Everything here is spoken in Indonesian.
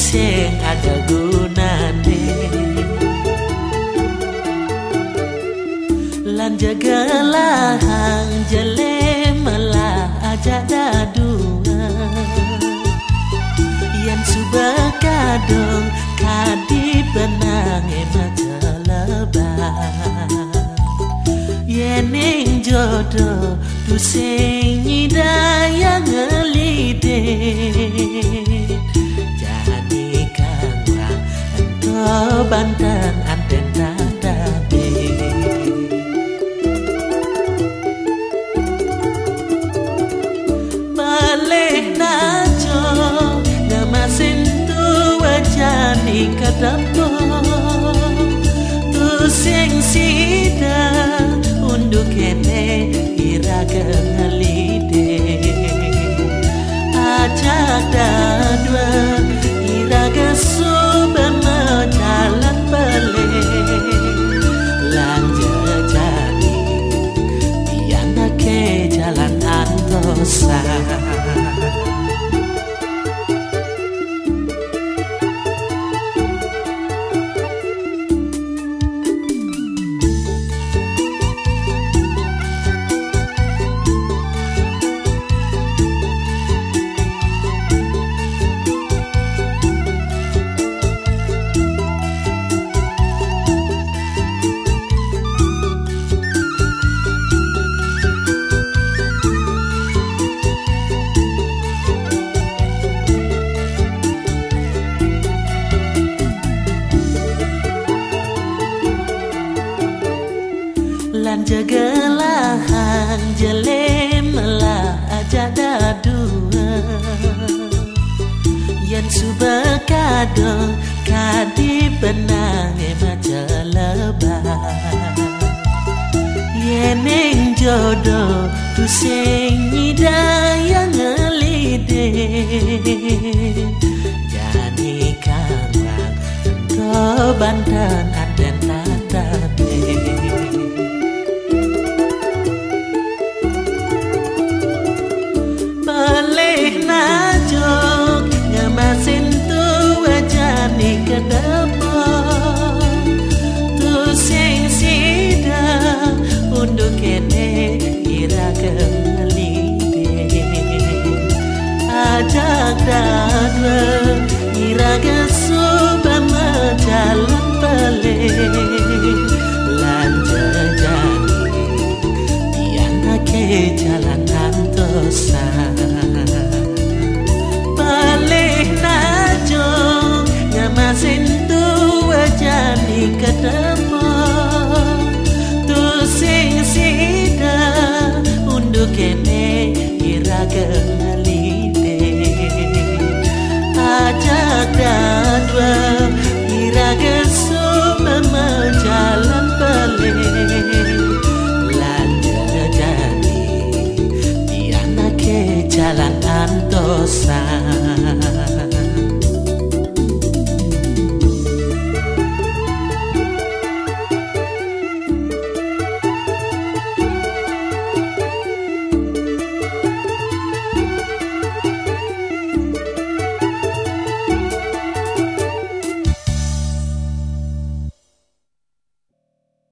sing ada gunane lan jagalah hang jele malah aja dadua yang subah kadong kadi benange maca lebah yeneng jodoh tu sing nyidaya ngelide jadi kangwang ento banten anten tadabe balik najo ngamasin tu wajani kadapo tu sing sida unduk kene iraga ngalide ajak dadwa iraga subama jalan bale lanja jani diana ke jalan antosa lan jagalah hang jele malah aja dadua yang subah kadong kadi benange maca lebah yeneng jodoh tu sing nyidaya ngelide jadi kangwang ento banten anten tadabe najok ngamasin tu wajani kedepo tu sing sida unduk kene iraga ngalide ajak dadwa iraga subama jalan bale lanja jani diana ke jalan antosa ngamasin tu wajani ketemu tu sing sida unduk kene iraga ngalide ajak dadwa iraga sumama jalan bale lanja jani diana ke jalan antosa